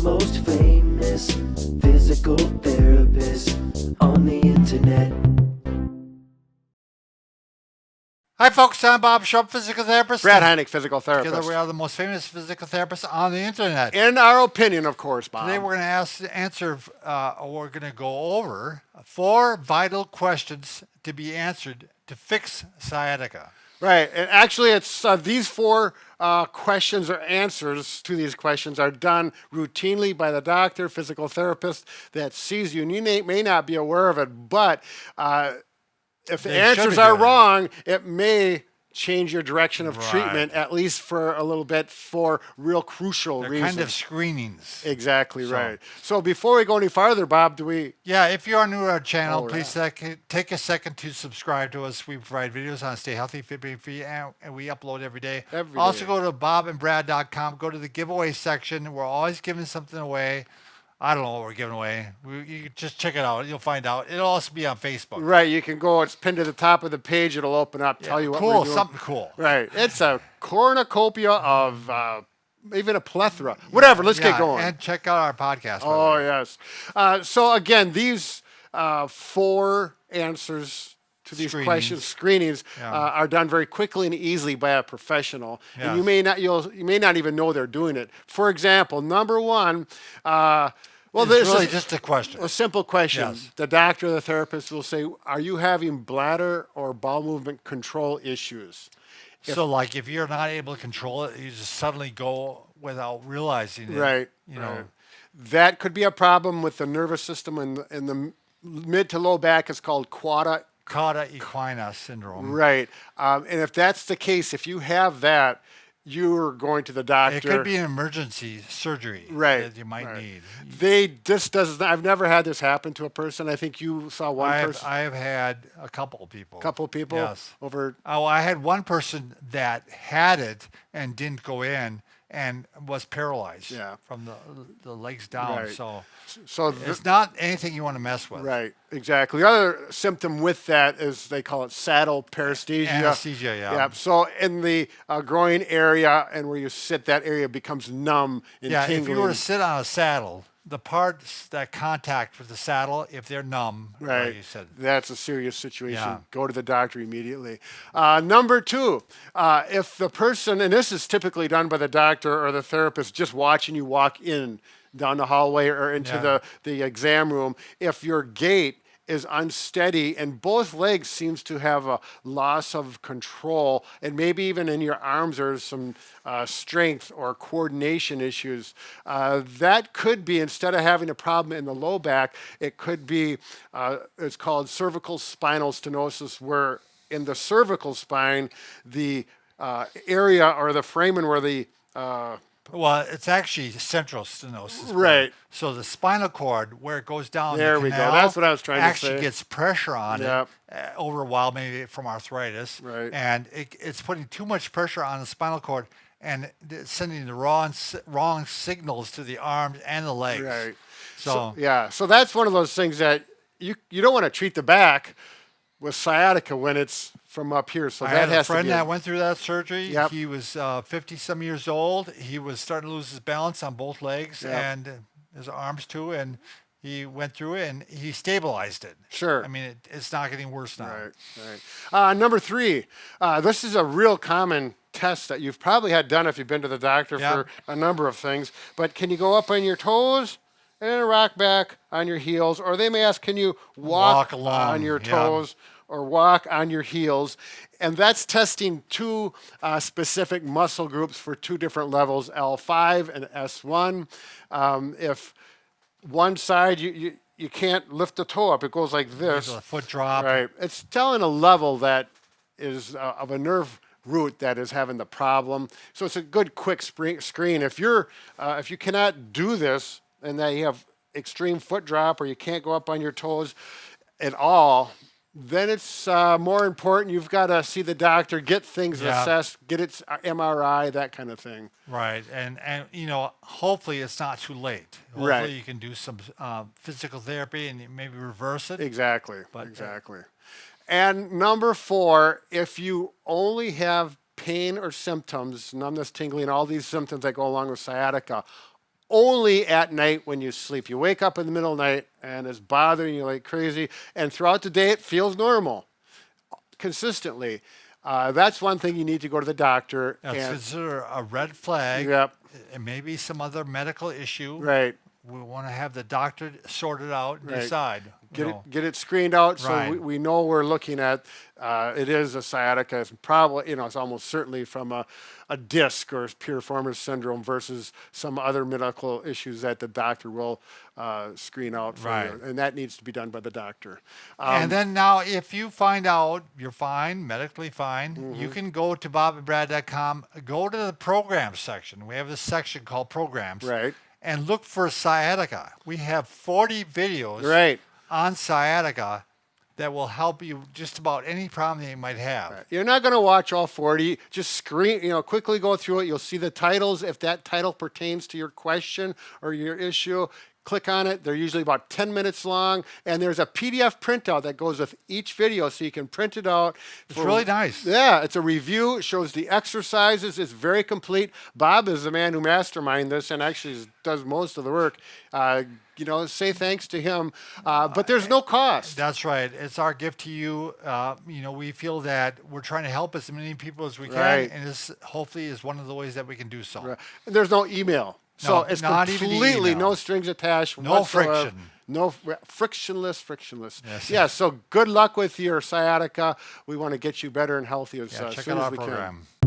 most famous physical therapist on the internet. Hi, folks. I'm Bob Schrupp, physical therapist. Brad Heineck, physical therapist. Together, we are the most famous physical therapists on the internet. In our opinion, of course, Bob. Today, we're going we're going to go over 4 vital questions to be answered to fix sciatica. Right, and actually, it's these 4 questions or answers to these questions are done routinely by the doctor, physical therapist that sees you, and you may not be aware of it, but if the answers are wrong, it may change your direction of treatment, at least for a little bit, for real crucial reasons. Kind of screenings. Exactly right. So before we go any farther, Bob, do we... Yeah, if you are new to our channel, please take a second to subscribe to us. We provide videos on Stay Healthy, Fit, Be Free, and we upload every day. Also, go to bobandbrad.com. Go to the giveaway section. We're always giving something away. I don't know what we're giving away. You can just check it out. You'll find out. It'll also be on Facebook. Right. You can go. It's pinned to the top of the page. It'll open up, tell you what we're doing. Something cool. Right. It's a cornucopia of even a plethora. Whatever. Let's get going. And check out our podcast. Oh, yes. So, again, these 4 answers to these questions, screenings, are done very quickly and easily by a professional. Yes. And you may not even know they're doing it. For example, number 1, this is just a question. A simple question. Yes. The doctor or the therapist will say, are you having bladder or bowel movement control issues? So, like, if you're not able to control it, you just suddenly go without realizing it. Right. You know. That could be a problem with the nervous system in the mid to low back. It's called cauda equina syndrome. Right. And if that's the case, if you have that, you're going to the doctor. It could be an emergency surgery that you might need. I've never had this happen to a person. I think you saw one person. I have had a couple of people. Yes. I had one person that had it and didn't go in and was paralyzed from the legs down. Right. So it's not anything you want to mess with. Right, exactly. The other symptom with that is they call it saddle paresthesia. Anesthesia, yeah. So in the groin area and where you sit, that area becomes numb and tingling. If you were to sit on a saddle, the parts that contact with the saddle, if they're numb, like you said, that's a serious situation. Yeah. Go to the doctor immediately. Number 2, if the person, and this is typically done by the doctor or the therapist, just watching you walk in down the hallway or into the exam room, if your gait is unsteady and both legs seems to have a loss of control, and maybe even in your arms there's some strength or coordination issues, that could be, instead of having a problem in the low back, it could be, it's called cervical spinal stenosis, where in the cervical spine, the area or the foramen where the well, it's actually central stenosis. Right. So the spinal cord, where it goes down there the canal, we go. That's what I was trying to say. Actually gets pressure on it over a while, maybe from arthritis. Right. And it's putting too much pressure on the spinal cord and sending the wrong signals to the arms and the legs. Right. So that's one of those things that you don't want to treat the back with sciatica when it's from up here. So I had a friend that went through that surgery. Yep. He was 50-some years old. He was starting to lose his balance on both legs and his arms too, and he went through it and he stabilized it. Sure. I mean, it's not getting worse now. Right. Number 3, this is a real common test that you've probably had done if you've been to the doctor for a number of things. But can you go up on your toes and rock back on your heels? Or they may ask, can you walk on your toes or walk on your heels? And that's testing 2 specific muscle groups for 2 different levels, L5 and S1. If one side you can't lift the toe up, it goes like this. A foot drop. Right. It's telling a level that is of a nerve root that is having the problem. So it's a good quick screen. If you cannot do this and that you have extreme foot drop or you can't go up on your toes at all, then it's more important. You've got to see the doctor, get things assessed, get its MRI, that kind of thing. Right, and hopefully it's not too late. Hopefully you can do some physical therapy and maybe reverse it. Exactly. And number 4, if you only have pain or symptoms, numbness, tingling, all these symptoms that go along with sciatica, only at night when you sleep. You wake up in the middle of the night and it's bothering you like crazy, and throughout the day it feels normal consistently. That's one thing you need to go to the doctor. That's and considered a red flag. Yep. And maybe some other medical issue. Right. We want to have the doctor sort it out and decide. Get it screened out so Right. we know we're looking at. It is a sciatica. It's probably, it's almost certainly from a disc or piriformis syndrome versus some other medical issues that the doctor will screen out for Right. you. And that needs to be done by the doctor. And then now, if you find out you're fine, medically fine, Mm-hmm. you can go to bobandbrad.com, go to the programs section. We have this section called programs. Right. And look for sciatica. We have 40 videos Right. on sciatica that will help you just about any problem that you might have. You're not going to watch all 40. Just quickly go through it. You'll see the titles. If that title pertains to your question or your issue, click on it. They're usually about 10 minutes long. And there's a PDF printout that goes with each video so you can print it out. It's really nice. Yeah, it's a review. It shows the exercises. It's very complete. Bob is the man who masterminded this and actually does most of the work. Say thanks to him. But there's no cost. That's right. It's our gift to you. We feel that we're trying to help as many people as we can, Right. and this hopefully is one of the ways that we can do so. Right. And there's no email. So No, it's not even completely email. no strings attached. No whatsoever. friction. No frictionless. Yes. Yeah. So good luck with your sciatica. We want to get you better and healthy as Yeah, check soon out as our we program. can.